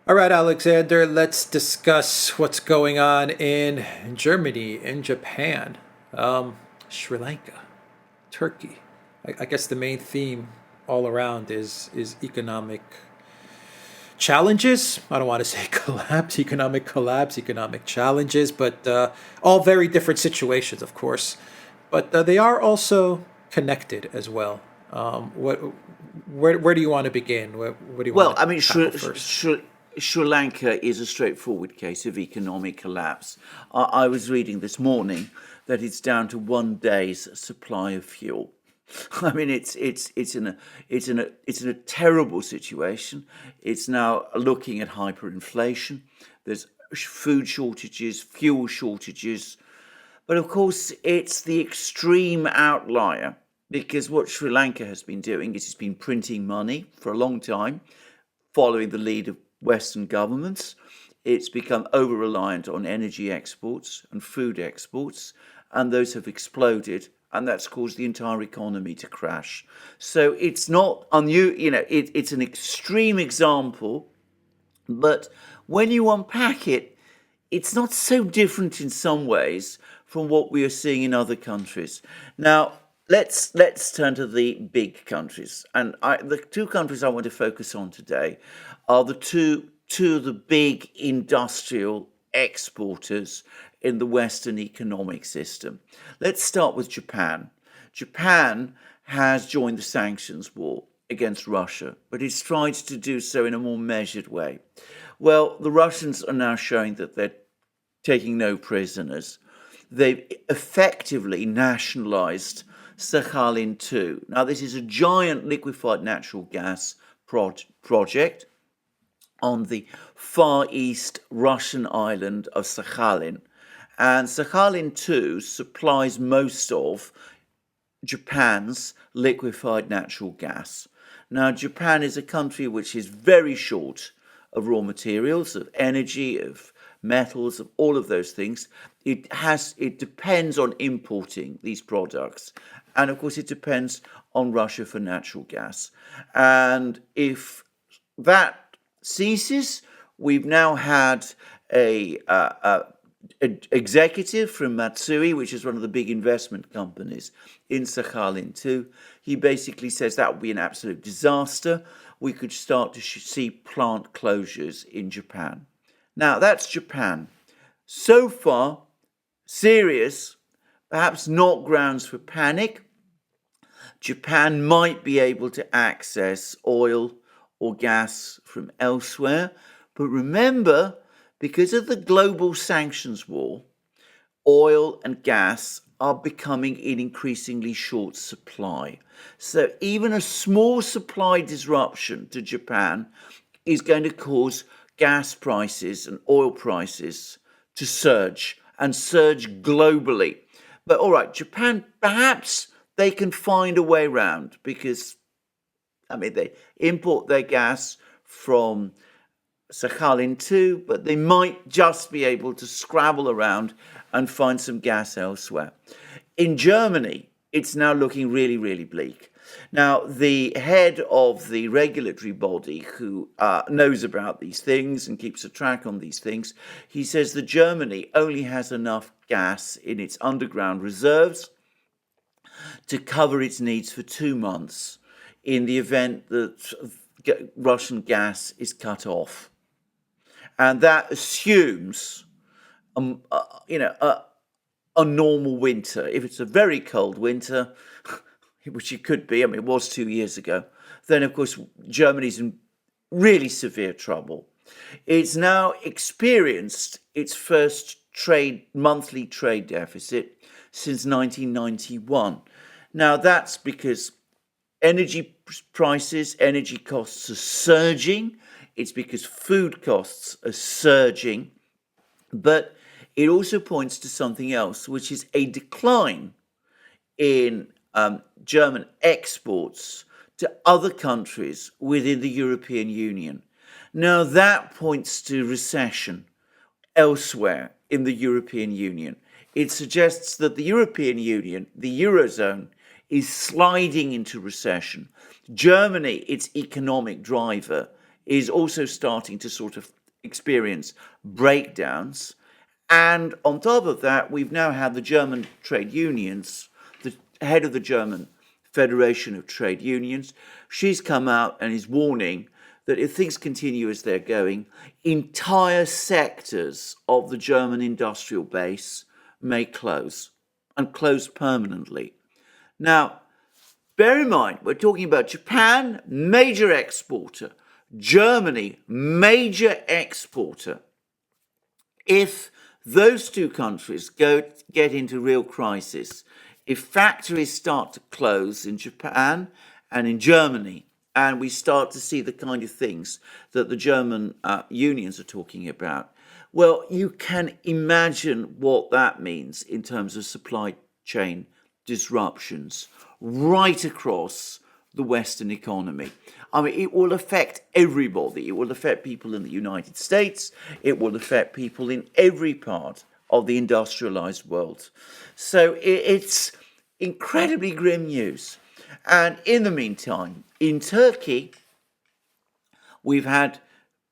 All right, Alexander, let's discuss what's going on in Germany, in Japan, Sri Lanka, Turkey. I guess the main theme all around is economic challenges. I don't want to say collapse, economic challenges, but all very different situations, of course. But they are also connected as well. Where do you want to begin? What do you want Well, to I mean, tackle first? Sri Lanka is a straightforward case of economic collapse. I was reading this morning that it's down to 1 day's supply of fuel. I mean, it's in a terrible situation. It's now looking at hyperinflation. There's food shortages, fuel shortages, but of course, it's the extreme outlier because what Sri Lanka has been doing is it's been printing money for a long time, following the lead of Western governments. It's become over reliant on energy exports and food exports, and those have exploded, and that's caused the entire economy to crash. So it's not unusual, it's an extreme example, but when you unpack it, it's not so different in some ways from what we are seeing in other countries. Now, let's turn to the big countries, and the two countries I want to focus on today are the two of the big industrial exporters in the Western economic system. Let's start with Japan. Japan has joined the sanctions war against Russia, but it's tried to do so in a more measured way. Well, the Russians are now showing that they're taking no prisoners. They've effectively nationalized Sakhalin 2. Now, this is a giant liquefied natural gas project on the far east Russian island of Sakhalin. And Sakhalin 2 supplies most of Japan's liquefied natural gas. Now, Japan is a country which is very short of raw materials, of energy, of metals, of all of those things. It depends on importing these products. And of course, it depends on Russia for natural gas. And if that ceases, we've now had a executive from Matsui, which is one of the big investment companies in Sakhalin too. He basically says that would be an absolute disaster. We could start to see plant closures in Japan. Now, that's Japan. So far, serious, perhaps not grounds for panic. Japan might be able to access oil or gas from elsewhere. But remember, because of the global sanctions war, oil and gas are becoming in increasingly short supply. So even a small supply disruption to Japan is going to cause gas prices and oil prices to surge and surge globally. But all right, Japan, perhaps they can find a way around because, I mean, they import their gas from Sakhalin too, but they might just be able to scrabble around and find some gas elsewhere. In Germany, it's now looking really, really bleak. Now, the head of the regulatory body who knows about these things and keeps a track on these things, he says that Germany only has enough gas in its underground reserves to cover its needs for 2 months in the event that Russian gas is cut off. And that assumes, a normal winter. If it's a very cold winter, which it could be, I mean, it was 2 years ago, then of course Germany's in really severe trouble. It's now experienced its first monthly trade deficit since 1991. Now that's because energy prices, energy costs are surging. It's because food costs are surging. But it also points to something else, which is a decline in German exports to other countries within the European Union. Now, that points to recession elsewhere in the European Union. It suggests that the European Union, the Eurozone, is sliding into recession. Germany, its economic driver, is also starting to sort of experience breakdowns. And on top of that, we've now had the German trade unions, the head of the German Federation of Trade Unions. She's come out and is warning that if things continue as they're going, entire sectors of the German industrial base may close, and close permanently. Now, bear in mind, we're talking about Japan, major exporter, Germany, major exporter. If those two countries get into real crisis, if factories start to close in Japan and in Germany, and we start to see the kind of things that the German unions are talking about, well, you can imagine what that means in terms of supply chain disruptions right across the Western economy. I mean, it will affect everybody. It will affect people in the United States. It will affect people in every part of the industrialized world. So it's incredibly grim news. And in the meantime, in Turkey, we've had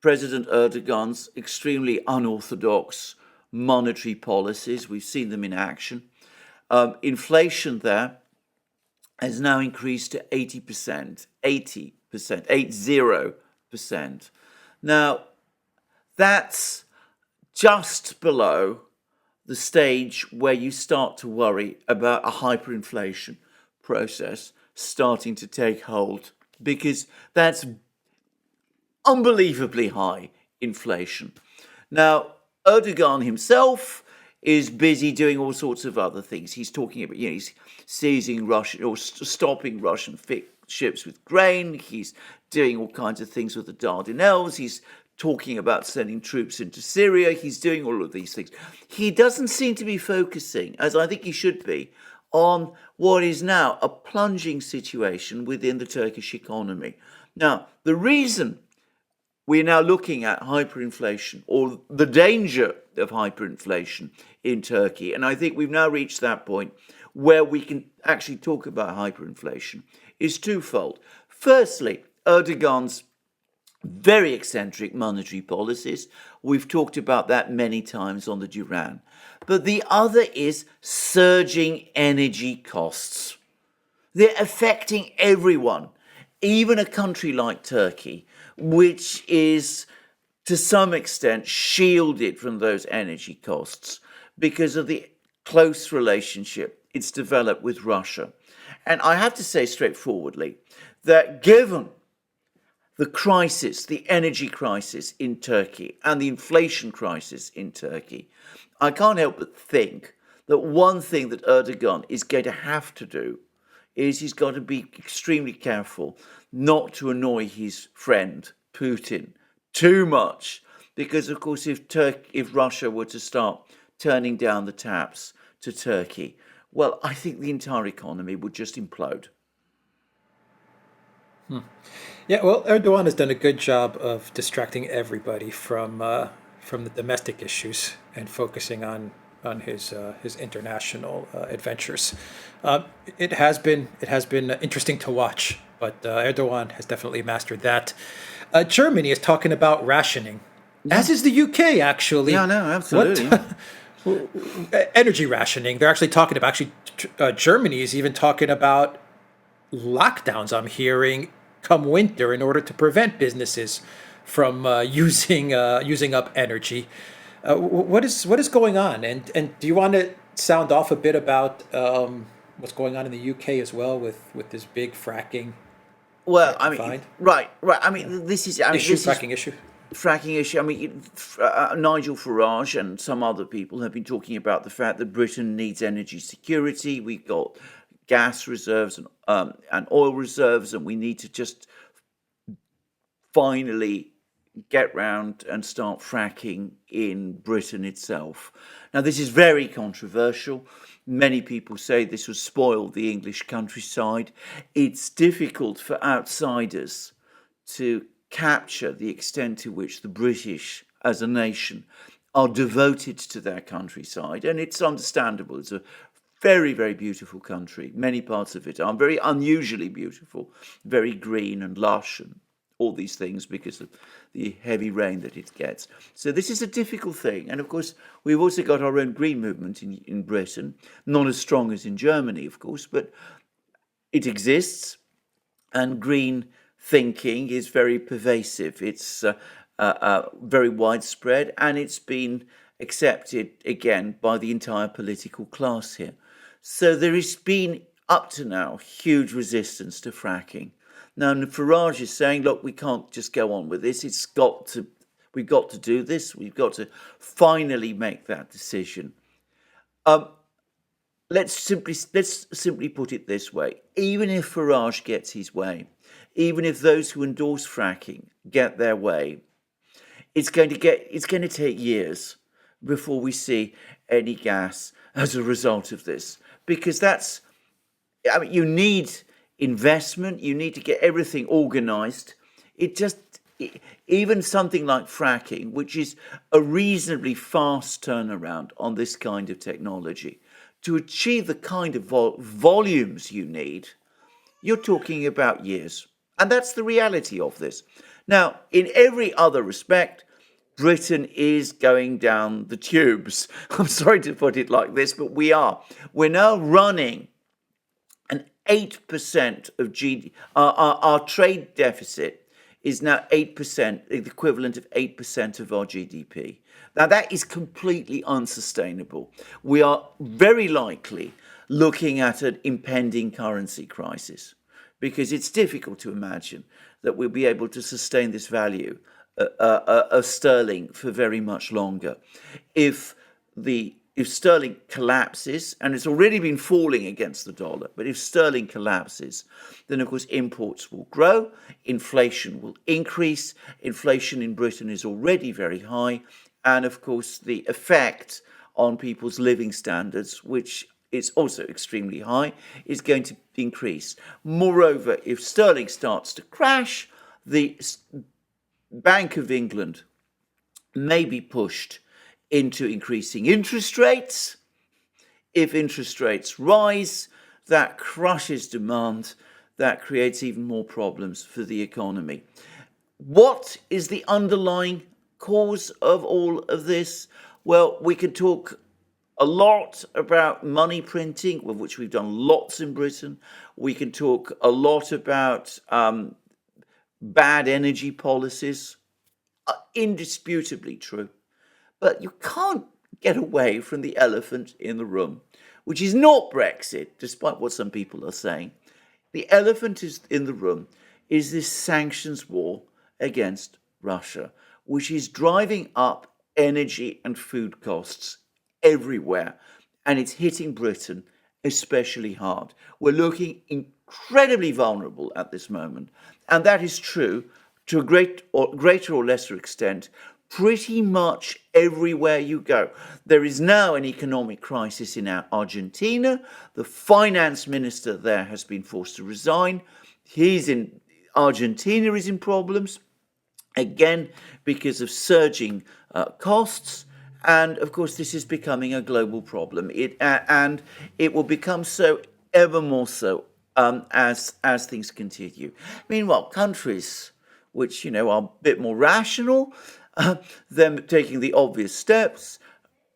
President Erdogan's extremely unorthodox monetary policies. We've seen them in action. Inflation there has now increased to 80%, 80%. Now, that's just below the stage where you start to worry about a hyperinflation process starting to take hold, because that's unbelievably high inflation. Now, Erdogan himself is busy doing all sorts of other things. He's talking about, he's seizing Russian or stopping Russian ships with grain. He's doing all kinds of things with the Dardanelles. He's talking about sending troops into Syria. He's doing all of these things. He doesn't seem to be focusing, as I think he should be, on what is now a plunging situation within the Turkish economy. Now, the reason we're now looking at hyperinflation, or the danger of hyperinflation in Turkey, and I think we've now reached that point where we can actually talk about hyperinflation, is twofold. Firstly, Erdogan's very eccentric monetary policies. We've talked about that many times on the Duran. But the other is surging energy costs. They're affecting everyone, even a country like Turkey, which is to some extent shielded from those energy costs because of the close relationship it's developed with Russia. And I have to say straightforwardly that given the crisis, the energy crisis in Turkey and the inflation crisis in Turkey, I can't help but think that one thing that Erdogan is going to have to do is he's got to be extremely careful not to annoy his friend Putin too much, because of course if Russia were to start turning down the taps to Turkey, well, I think the entire economy would just implode. Yeah, well, Erdogan has done a good job of distracting everybody from the domestic issues and focusing on his international adventures. It has been interesting to watch, but Erdogan has definitely mastered that. Germany is talking about rationing, as is the UK actually. Yeah, no, absolutely. Energy rationing. They're actually talking about Germany is even talking about lockdowns. I'm hearing come winter in order to prevent businesses from using up energy. What is going on? And do you want to sound off a bit about what's going on in the UK as well with this big fracking? Well, I mean, right. I mean, this is Fracking issue. Fracking issue. I mean, Nigel Farage and some other people have been talking about the fact that Britain needs energy security. We've got gas reserves and oil reserves, and we need to just finally get round and start fracking in Britain itself. Now, this is very controversial. Many people say this will spoil the English countryside. It's difficult for outsiders to capture the extent to which the British as a nation are devoted to their countryside. And it's understandable. It's a very, very beautiful country. Many parts of it are very unusually beautiful, very green and lush and all these things because of the heavy rain that it gets. So this is a difficult thing. And of course, we've also got our own green movement in Britain, not as strong as in Germany, of course, but it exists, and green thinking is very pervasive. It's very widespread, and it's been accepted again by the entire political class here. So there has been, up to now, huge resistance to fracking. Now, Farage is saying, look, we can't just go on with this. We've got to do this. We've got to finally make that decision. Let's simply put it this way. Even if Farage gets his way, even if those who endorse fracking get their way, it's going to take years before we see any gas as a result of this, because you need investment, you need to get everything organized. Even something like fracking, which is a reasonably fast turnaround on this kind of technology, to achieve the kind of volumes you need, you're talking about years. And that's the reality of this. Now, in every other respect, Britain is going down the tubes. I'm sorry to put it like this, but we are. We're now running an 8% of GDP. Our trade deficit is now 8%, the equivalent of 8% of our GDP. Now, that is completely unsustainable. We are very likely looking at an impending currency crisis, because it's difficult to imagine that we'll be able to sustain this value of sterling for very much longer. If sterling collapses, and it's already been falling against the dollar, but if sterling collapses, then of course imports will grow, inflation will increase. Inflation in Britain is already very high, and of course the effect on people's living standards, which is also extremely high, is going to increase. Moreover, if sterling starts to crash, the Bank of England may be pushed into increasing interest rates. If interest rates rise, that crushes demand, that creates even more problems for the economy. What is the underlying cause of all of this? Well, we could talk a lot about money printing, of which we've done lots in Britain. We can talk a lot about bad energy policies, indisputably true. But you can't get away from the elephant in the room, which is not Brexit, despite what some people are saying. The elephant in the room is this sanctions war against Russia, which is driving up energy and food costs everywhere, and it's hitting Britain especially hard. We're looking incredibly vulnerable at this moment, and that is true to a greater or lesser extent pretty much everywhere you go. There is now an economic crisis in Argentina. The finance minister there has been forced to resign. Argentina is in problems, again, because of surging costs. And of course, this is becoming a global problem. And it will become so ever more so as things continue. Meanwhile, countries which, are a bit more rational, them taking the obvious steps.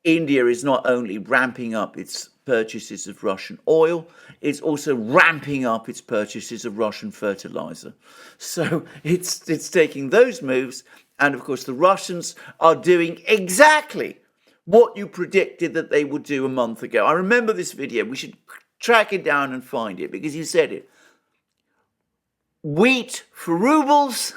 India is not only ramping up its purchases of Russian oil, it's also ramping up its purchases of Russian fertilizer. So it's taking those moves. And of course, the Russians are doing exactly what you predicted that they would do a month ago. I remember this video. We should track it down and find it, because you said it. Wheat for rubles.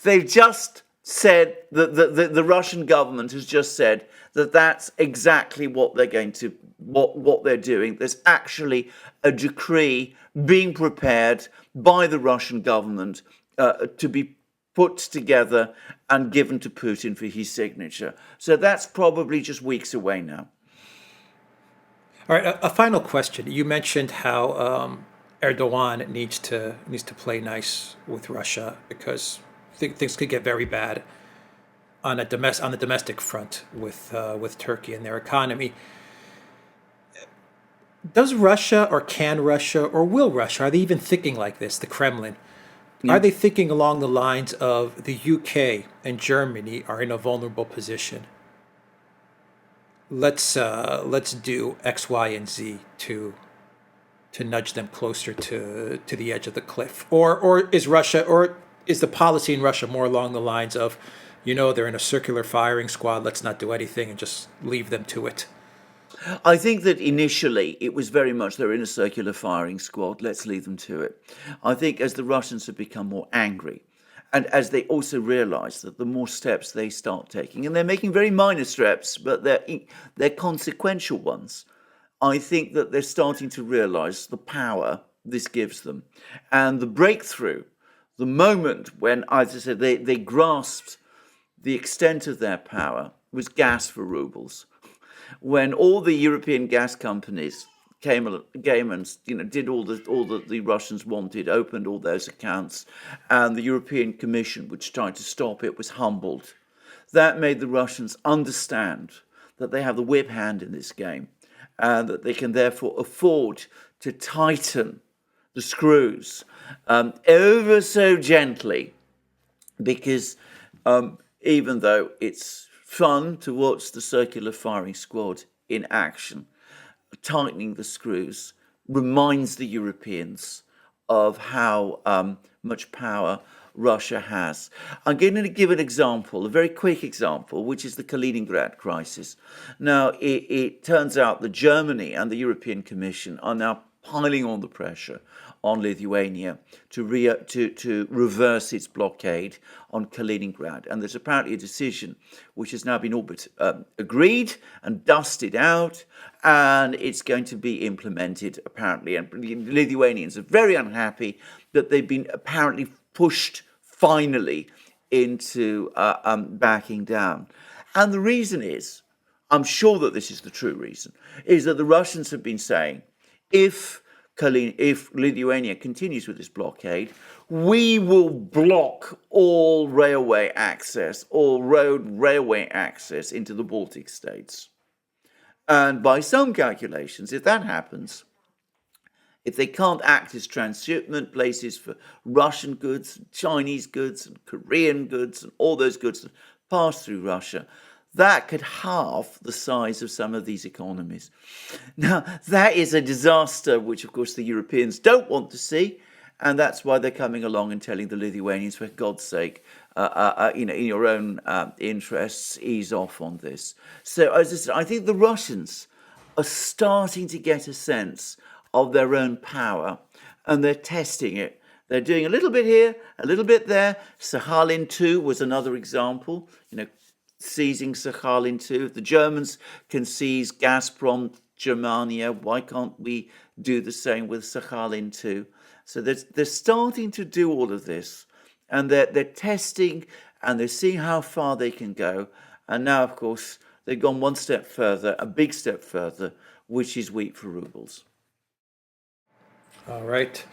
They've just said that the Russian government has just said that that's exactly what they're going to, what they're doing. There's actually a decree being prepared by the Russian government to be put together and given to Putin for his signature. So that's probably just weeks away now. All right, a final question. You mentioned how Erdogan needs to play nice with Russia, because things could get very bad on the domestic front with Turkey and their economy. Does Russia, or can Russia, or will Russia, are they even thinking like this, the Kremlin, Are Yeah. they thinking along the lines of the UK and Germany are in a vulnerable position? Let's do X, Y, and Z to nudge them closer to the edge of the cliff, or is Russia, or is the policy in Russia more along the lines of, they're in a circular firing squad, let's not do anything and just leave them to it? I think that initially it was very much they're in a circular firing squad, let's leave them to it. I think as the Russians have become more angry, and as they also realize that the more steps they start taking, and they're making very minor steps, but they're consequential ones, I think that they're starting to realize the power this gives them. And the breakthrough, the moment when, as I said, they grasped the extent of their power was gas for rubles. When all the European gas companies came and did all that the Russians wanted, opened all those accounts, and the European Commission, which tried to stop it, was humbled. That made the Russians understand that they have the whip hand in this game, and that they can therefore afford to tighten the screws ever so gently, because even though it's fun to watch the circular firing squad in action, tightening the screws reminds the Europeans of how much power Russia has. I'm going to give an example, a very quick example, which is the Kaliningrad crisis. Now, it turns out that Germany and the European Commission are now piling on the pressure on Lithuania to reverse its blockade on Kaliningrad. And there's apparently a decision which has now been all but agreed and dusted out, and it's going to be implemented, apparently. And the Lithuanians are very unhappy that they've been apparently pushed finally into backing down. And the reason is, I'm sure that this is the true reason, is that the Russians have been saying, if Lithuania continues with this blockade, we will block all railway access, all railway access into the Baltic states. And by some calculations, if that happens, if they can't act as transshipment places for Russian goods, Chinese goods, and Korean goods, and all those goods that pass through Russia, that could halve the size of some of these economies. Now, that is a disaster, which, of course, the Europeans don't want to see, and that's why they're coming along and telling the Lithuanians, for God's sake, in your own interests, ease off on this. So, as I said, I think the Russians are starting to get a sense of their own power, and they're testing it. They're doing a little bit here, a little bit there. Sakhalin 2 was another example, seizing Sakhalin 2. If the Germans can seize Gazprom, Germania, why can't we do the same with Sakhalin 2? So they're starting to do all of this, and they're testing, and they're seeing how far they can go. And now, of course, they've gone one step further, a big step further, which is wheat for rubles. All right.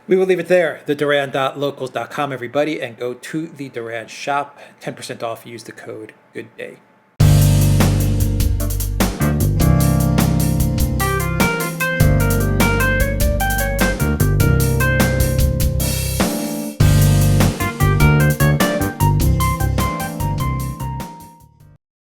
We will leave it there. TheDuran.locals.com, everybody, and go to the Duran shop. 10% off. Use the code GOODDAY.